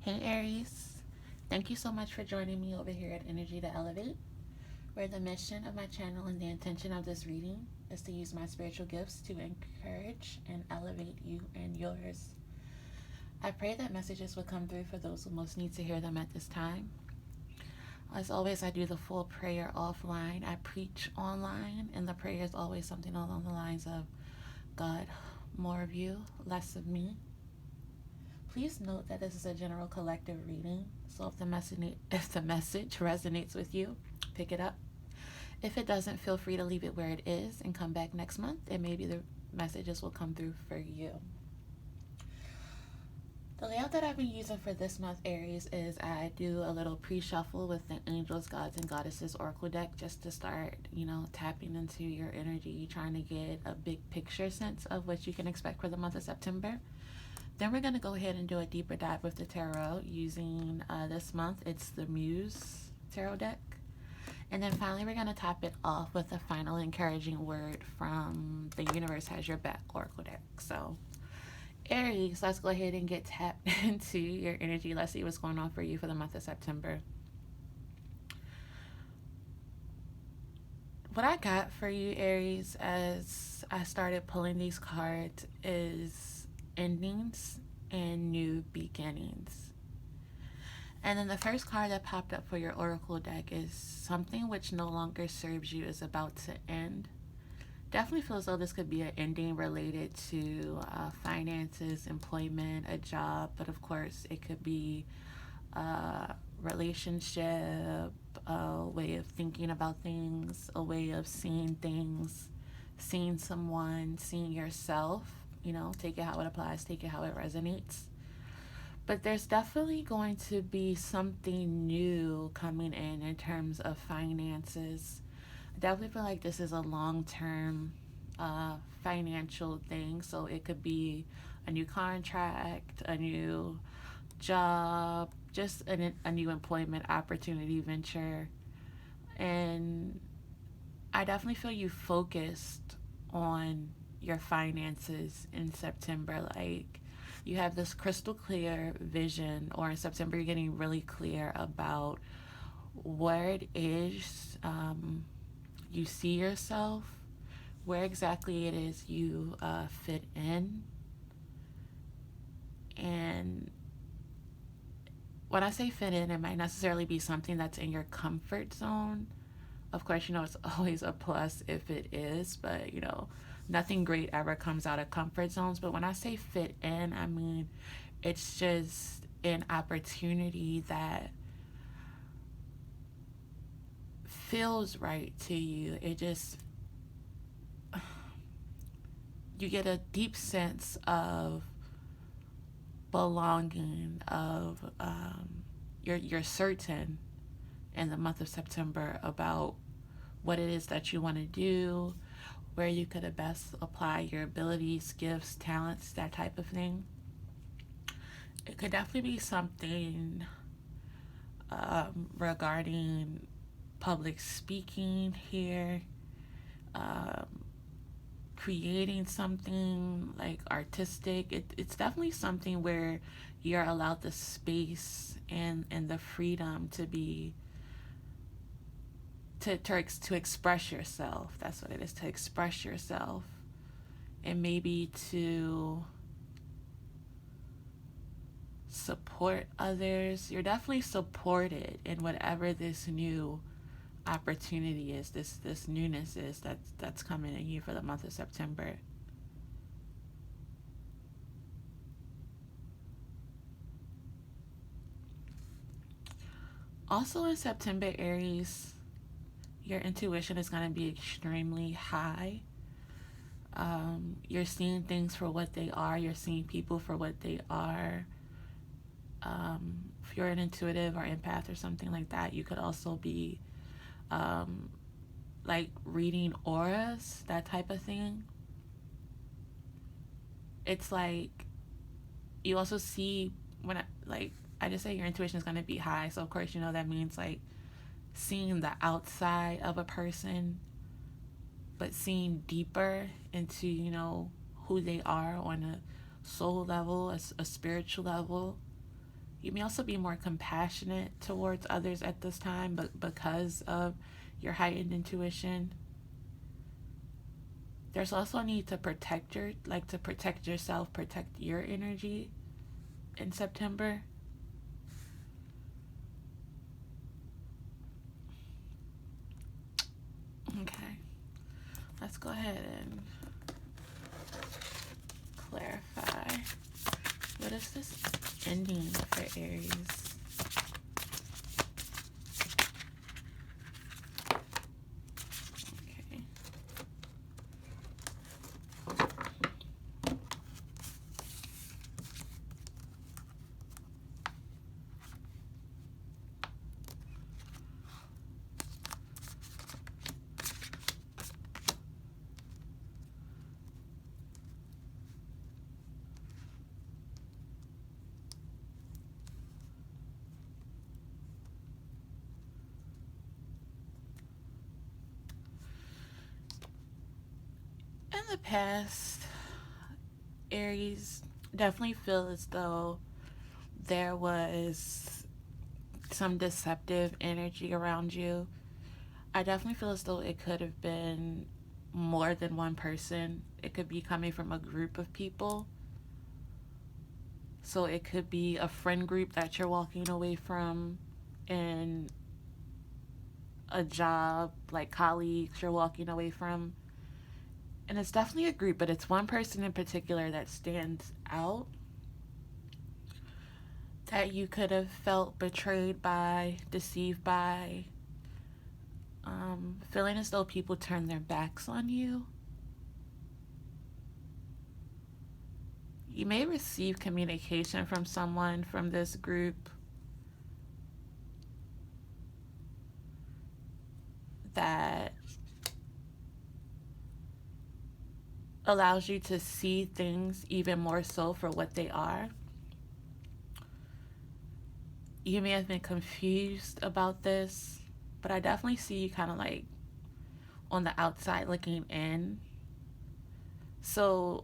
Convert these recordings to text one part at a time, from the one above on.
Hey Aries, thank you so much for joining me over here at Energy to Elevate, where the mission of my channel and the intention of this reading is to use my spiritual gifts to encourage and elevate you and yours. I pray that messages will come through for those who most need to hear them at this time. As always, I do the full prayer offline. I preach online, and the prayer is always something along the lines of God, more of you, less of me. Please note that this is a general collective reading, so if the message resonates with you, pick it up. If it doesn't, feel free to leave it where it is and come back next month, and maybe the messages will come through for you. The layout that I've been using for this month, Aries, is I do a little pre-shuffle with the Angels, Gods, and Goddesses Oracle deck just to start, tapping into your energy, trying to get a big picture sense of what you can expect for the month of September. Then we're going to go ahead and do a deeper dive with the tarot using this month. It's the Muse Tarot deck. And then finally, we're going to top it off with a final encouraging word from the Universe Has Your Back Oracle deck. So, Aries, let's go ahead and get tapped into your energy. Let's see what's going on for you for the month of September. What I got for you, Aries, as I started pulling these cards is endings and new beginnings. And then the first card that popped up for your oracle deck is something which no longer serves you is about to end. Definitely feels as though this could be an ending related to finances, employment, a job, but of course it could be a relationship, a way of thinking about things, a way of seeing things, seeing someone, seeing yourself. Take it how it applies, take it how it resonates. But there's definitely going to be something new coming in terms of finances. I definitely feel like this is a long-term financial thing. So it could be a new contract, a new job, just a new employment opportunity venture. And I definitely feel you focused on your finances in September. Like, you have this crystal clear vision, or in September you're getting really clear about where it is you see yourself, where exactly it is you fit in. And when I say fit in, it might necessarily be something that's in your comfort zone. Of course, it's always a plus if it is, but nothing great ever comes out of comfort zones. But when I say fit in, I mean it's just an opportunity that feels right to you. You get a deep sense of belonging, of you're certain in the month of September about what it is that you want to do, where you could best apply your abilities, gifts, talents, that type of thing. It could definitely be something regarding public speaking here, creating something like artistic. It's definitely something where you're allowed the space and the freedom to be to express yourself. That's what it is, to express yourself, and maybe to support others. You're definitely supported in whatever this new opportunity is, this newness is that's coming in you for the month of September. Also in September, Aries, your intuition is going to be extremely high. You're seeing things for what they are. You're seeing people for what they are. If you're an intuitive or empath or something like that, you could also be like reading auras, that type of thing. It's like you also see when I just say your intuition is going to be high. So of course, that means like seeing the outside of a person, but seeing deeper into, who they are on a soul level, a spiritual level. You may also be more compassionate towards others at this time, but because of your heightened intuition. There's also a need to protect yourself, protect your energy in September. Okay, let's go ahead and clarify. What is this ending for Aries? Okay. In the past, Aries, definitely feel as though there was some deceptive energy around you. I definitely feel as though it could have been more than one person. It could be coming from a group of people. So it could be a friend group that you're walking away from, and a job, like colleagues you're walking away from. And it's definitely a group, but it's one person in particular that stands out, that you could have felt betrayed by, deceived by, feeling as though people turn their backs on you. You may receive communication from someone from this group that allows you to see things even more so for what they are. You may have been confused about this, but I definitely see you kind of like on the outside looking in. So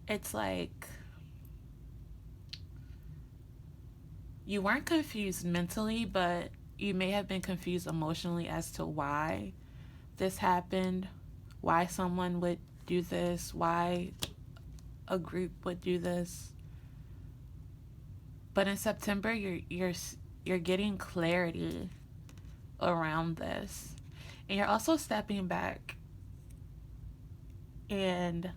it's like you weren't confused mentally, but you may have been confused emotionally as to why this happened, why someone would do this, why a group would do this. But in September, you're getting clarity around this, and you're also stepping back and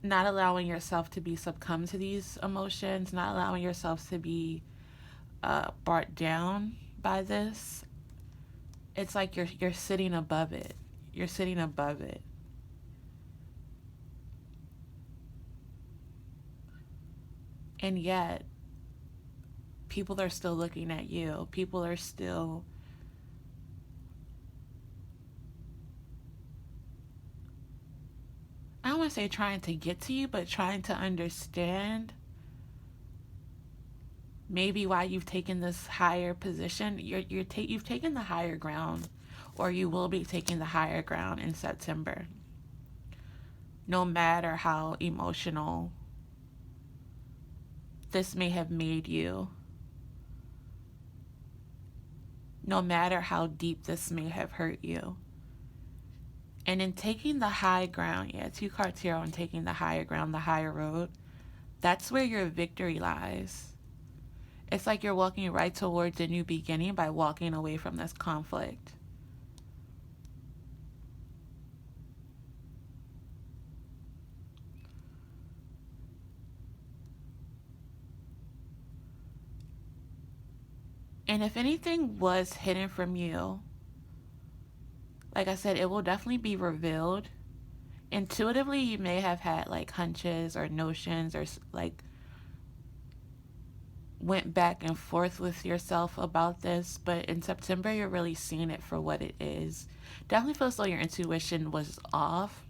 not allowing yourself to be succumb to these emotions, not allowing yourself to be brought down by this. It's like you're sitting above it. You're sitting above it. And yet, people are still looking at you. People are still I don't want to say trying to get to you, but trying to understand maybe why you've taken this higher position. You've taken the higher ground, or you will be taking the higher ground in September. No matter how emotional this may have made you, no matter how deep this may have hurt you. And in taking the high ground, yeah, 2 cards here on taking the higher ground, the higher road, that's where your victory lies. It's like you're walking right towards a new beginning by walking away from this conflict. And if anything was hidden from you, like I said, it will definitely be revealed. Intuitively, you may have had like hunches or notions, or like went back and forth with yourself about this, but in September, you're really seeing it for what it is. Definitely feels like your intuition was off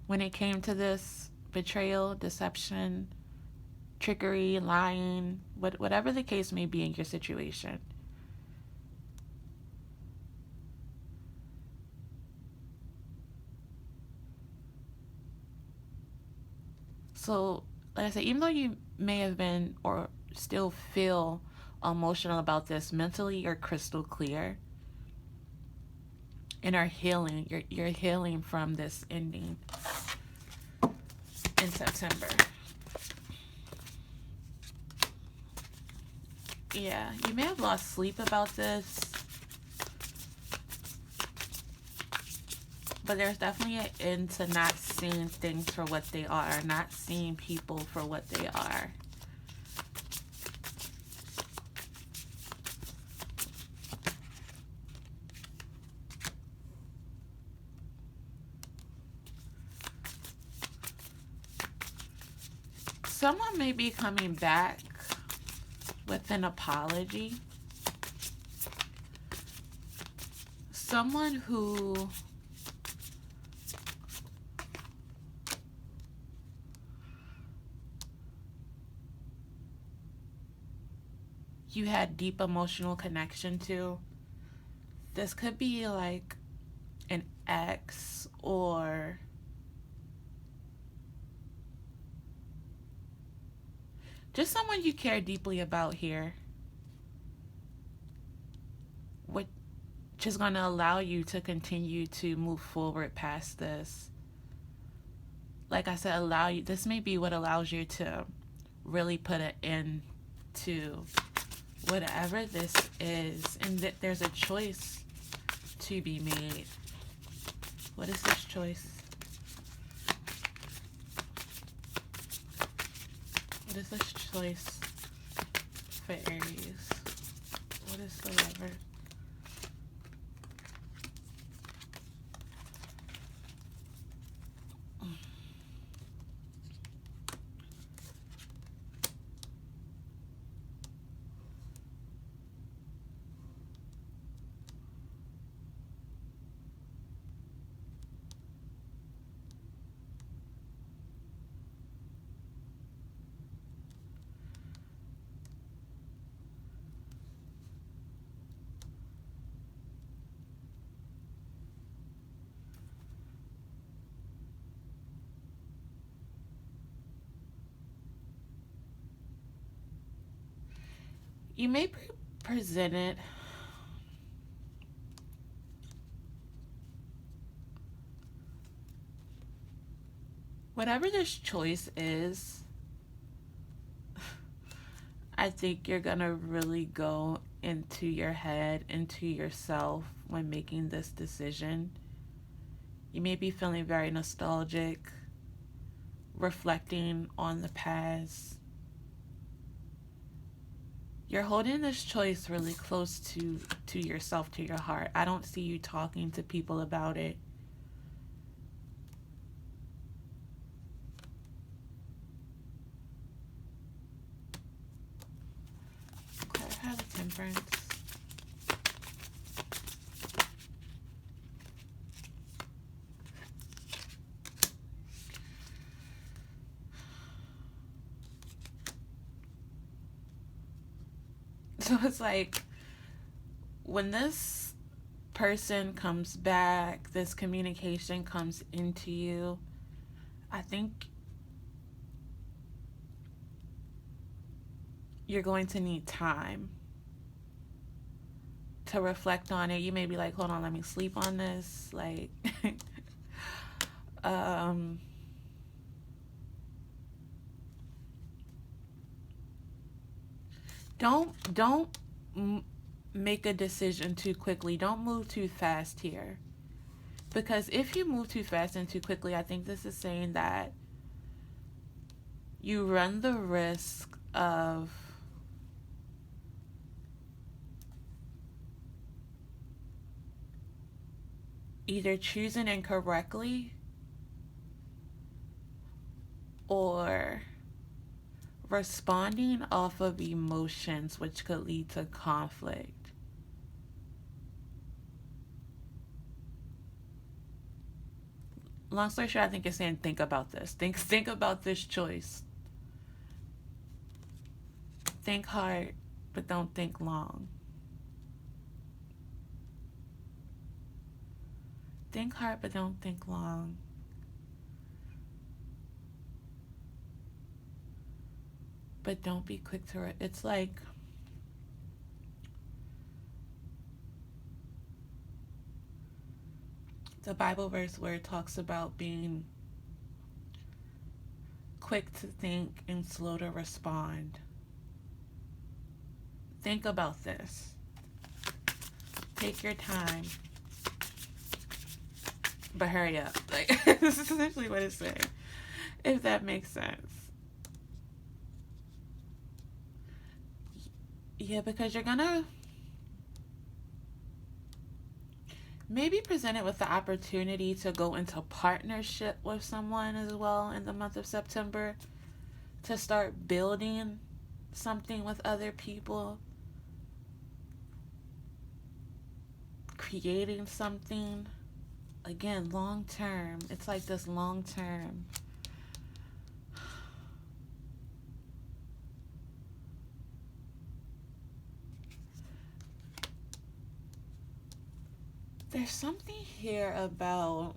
when it came to this betrayal, deception, trickery, lying, whatever the case may be in your situation. So, like I said, even though you may have been or still feel emotional about this, mentally you're crystal clear and are healing. You're healing from this ending in September. Yeah, you may have lost sleep about this, but there's definitely an end to not seeing things for what they are, not seeing people for what they are. Someone may be coming back with an apology. Someone who you had deep emotional connection to. This could be like an ex or just someone you care deeply about here, which is going to allow you to continue to move forward past this. Like I said, allow you, this may be what allows you to really put an end to whatever this is, and that there's a choice to be made. What is this choice? What is this choice for Aries? What is the Lover? You may be presented whatever this choice is. I think you're gonna really go into your head, into yourself when making this decision. You may be feeling very nostalgic, reflecting on the past. You're holding this choice really close to yourself, to your heart. I don't see you talking to people about it. Clarify the Temperance. So it's like when this person comes back, this communication comes into you, I think you're going to need time to reflect on it. You may be like, hold on, let me sleep on this. Like, don't make a decision too quickly. Don't move too fast here. Because if you move too fast and too quickly, I think this is saying that you run the risk of either choosing incorrectly or responding off of emotions, which could lead to conflict. Long story short, I think it's saying think about this. Think about this choice. Think hard, but don't think long. Think hard, but don't think long. but don't be quick to it. It's like the Bible verse where it talks about being quick to think and slow to respond. Think about this. Take your time, but hurry up. Like, this is essentially what it's saying, if that makes sense. Yeah, because you're gonna maybe present it with the opportunity to go into partnership with someone as well in the month of September, to start building something with other people, creating something. Again, long term. It's like this long term. There's something here about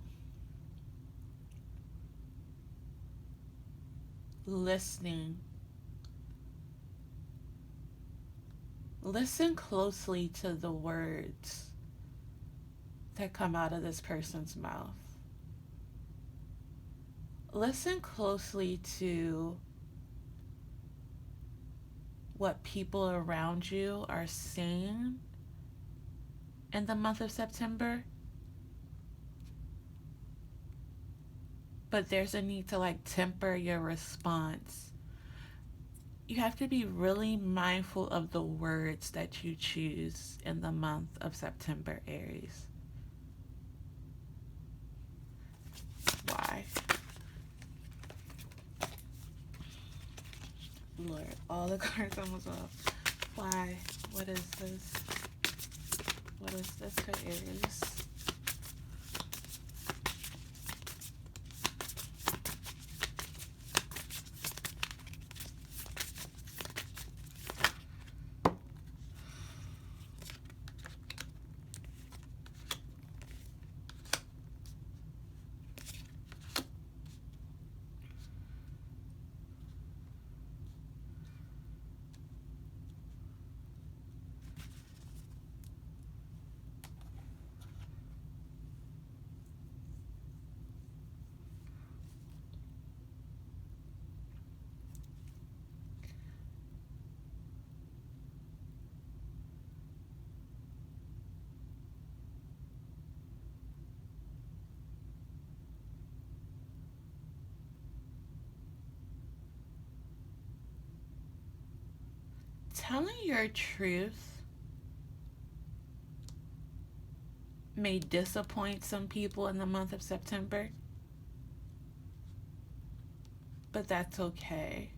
listening. Listen closely to the words that come out of this person's mouth. Listen closely to what people around you are saying in the month of September. But there's a need to like temper your response. You have to be really mindful of the words that you choose in the month of September, Aries. Why? Lord, all the cards almost off. Why? What is this? What is this for Aries? Telling your truth may disappoint some people in the month of September, but that's okay.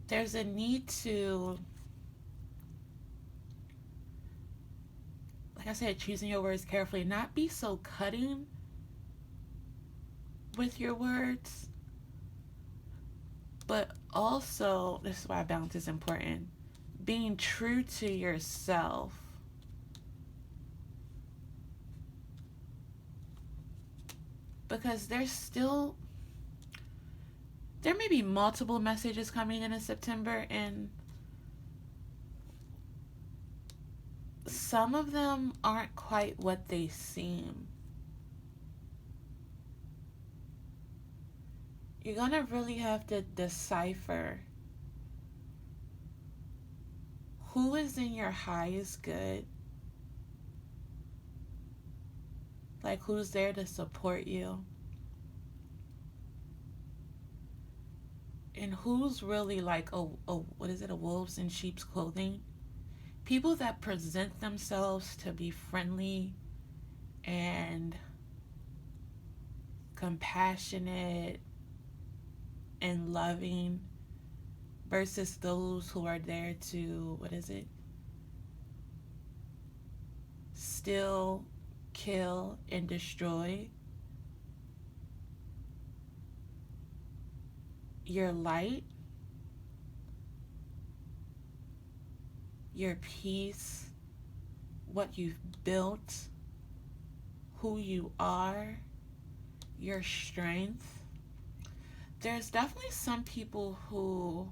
There's a need to, like I said, choosing your words carefully, not be so cutting with your words, but also, this is why balance is important, being true to yourself. Because there may be multiple messages coming in September, and some of them aren't quite what they seem. You're gonna really have to decipher who is in your highest good, like who's there to support you, and who's really like a wolves in sheep's clothing. People that present themselves to be friendly and compassionate and loving, versus those who are there to, steal, kill, and destroy your light. your peace, what you've built, who you are, your strength. There's definitely some people who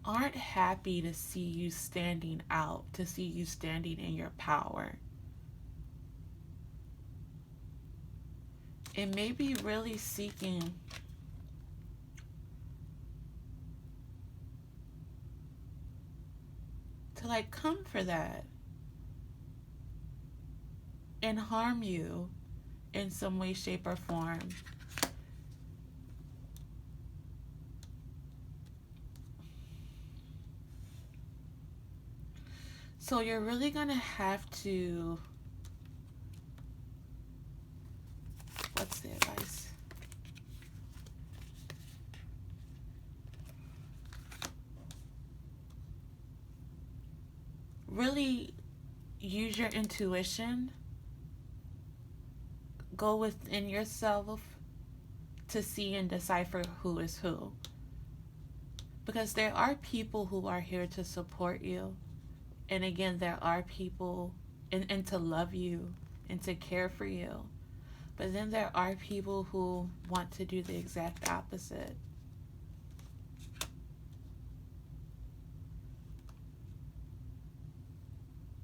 aren't happy to see you standing out, to see you standing in your power. And maybe really seeking to like come for that and harm you in some way, shape, or form. So you're really gonna have to, what's the advice? Really use your intuition. Go within yourself to see and decipher who is who. Because there are people who are here to support you. And again, there are people and to love you and to care for you. But then there are people who want to do the exact opposite.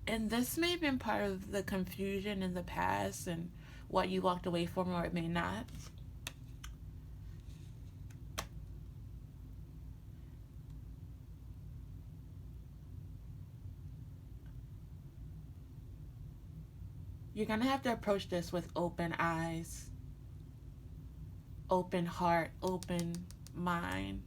And this may have been part of the confusion in the past and what you walked away from, or it may not. You're going to have to approach this with open eyes, open heart, open mind.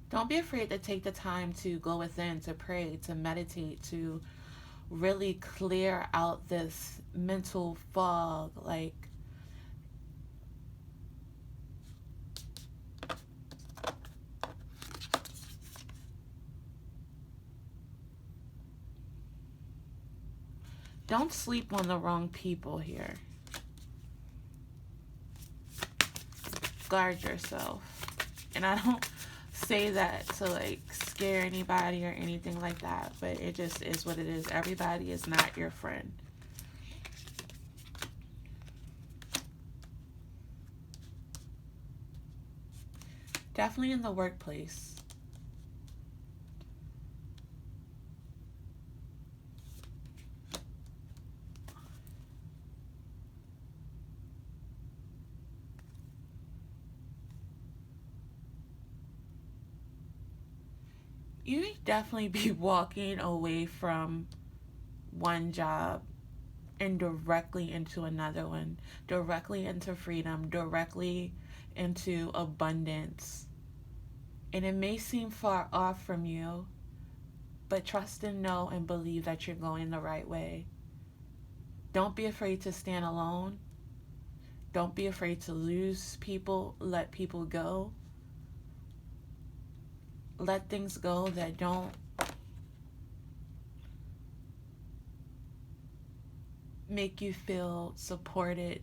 Don't be afraid to take the time to go within, to pray, to meditate, to really clear out this mental fog. Like, don't sleep on the wrong people here. Guard yourself. And I don't say that to like scare anybody or anything like that, but it just is what it is. Everybody is not your friend. Definitely in the workplace. You may definitely be walking away from one job and directly into another one, directly into freedom, directly into abundance. And it may seem far off from you, but trust and know and believe that you're going the right way. Don't be afraid to stand alone. Don't be afraid to lose people, let people go. Let things go that don't make you feel supported,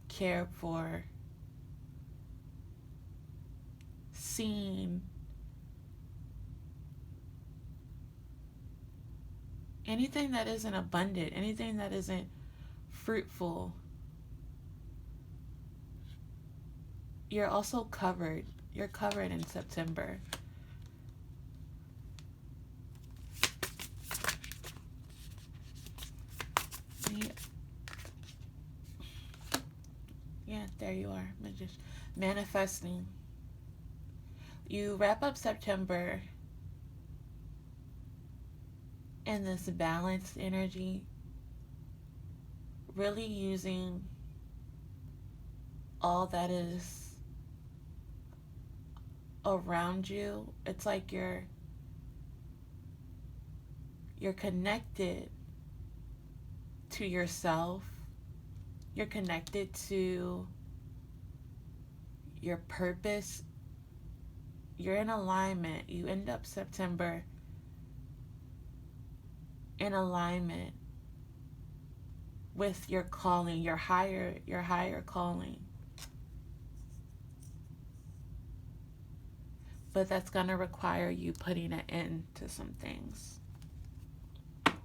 cared for, seen. Anything that isn't abundant, anything that isn't fruitful, you're also covered. You're covered in September. Yeah, there you are. Just manifesting. You wrap up September in this balanced energy, really using all that is around you. It's like you're connected to yourself. You're connected to your purpose. You're in alignment. You end up September in alignment with your calling, your higher calling. But that's going to require you putting an end to some things. Okay.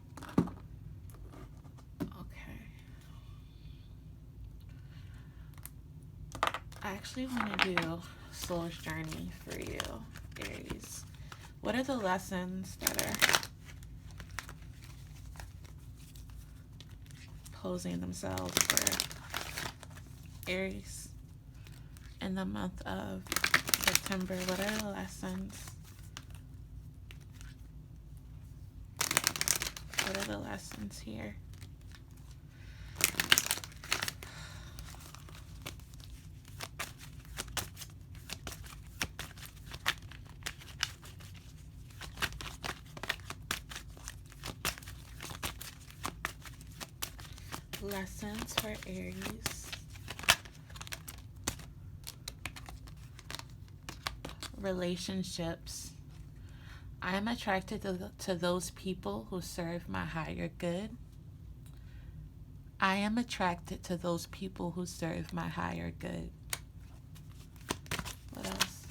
I actually want to do Soul's Journey for you, Aries. What are the lessons that are posing themselves for Aries in the month of September? What are the lessons? What are the lessons here? Lessons for Aries. Relationships. I am attracted to those people who serve my higher good. I am attracted to those people who serve my higher good. What else?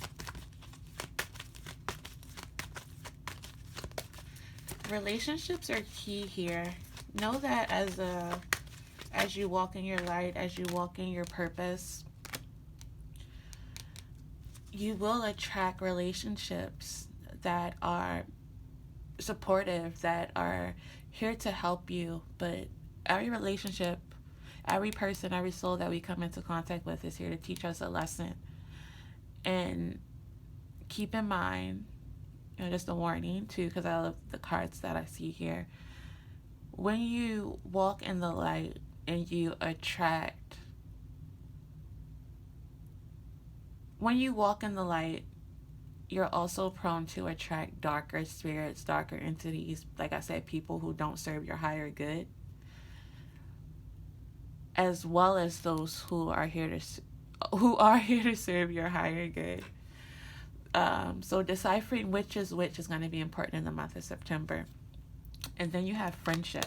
Relationships are key here. Know that as you walk in your light, as you walk in your purpose, you will attract relationships that are supportive, that are here to help you. But every relationship, every person, every soul that we come into contact with is here to teach us a lesson. And keep in mind, just a warning too, because I love the cards that I see here. When you walk in the light and you attract, when you walk in the light, you're also prone to attract darker spirits, darker entities, like I said, people who don't serve your higher good, as well as those who are here to serve your higher good. So deciphering which is going to be important in the month of September. And then you have friendship.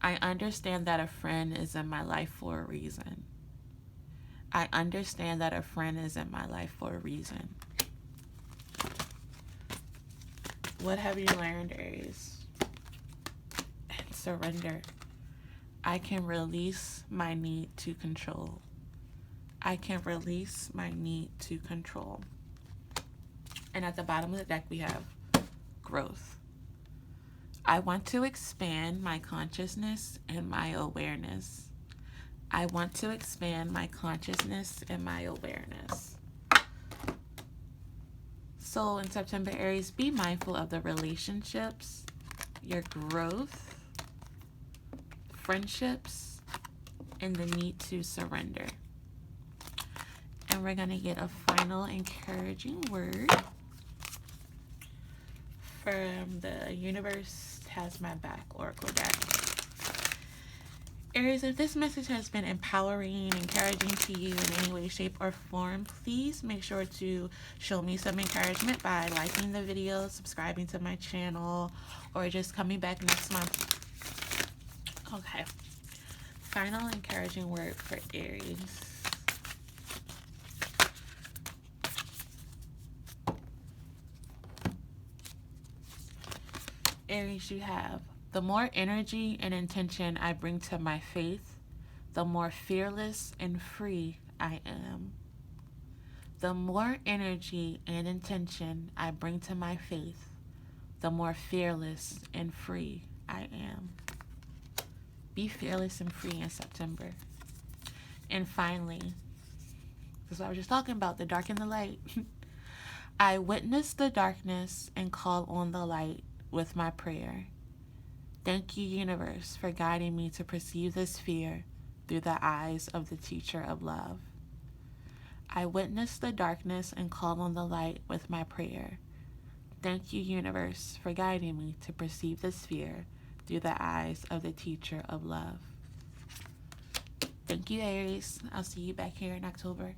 I understand that a friend is in my life for a reason. I understand that a friend is in my life for a reason. What have you learned, Aries? And surrender. I can release my need to control. I can release my need to control. And at the bottom of the deck, we have growth. I want to expand my consciousness and my awareness. I want to expand my consciousness and my awareness. So in September, Aries, be mindful of the relationships, your growth, friendships, and the need to surrender. And we're going to get a final encouraging word from the Universe Has My Back Oracle deck. Aries, if this message has been empowering, encouraging to you in any way, shape, or form, please make sure to show me some encouragement by liking the video, subscribing to my channel, or just coming back next month. Okay. Final encouraging word for Aries. Aries, you have: the more energy and intention I bring to my faith, the more fearless and free I am. The more energy and intention I bring to my faith, the more fearless and free I am. Be fearless and free in September. And finally, this is what I was just talking about, the dark and the light. I witness the darkness and call on the light with my prayer. Thank you, universe, for guiding me to perceive this fear through the eyes of the teacher of love. I witness the darkness and call on the light with my prayer. Thank you, universe, for guiding me to perceive this fear through the eyes of the teacher of love. Thank you, Aries. I'll see you back here in October.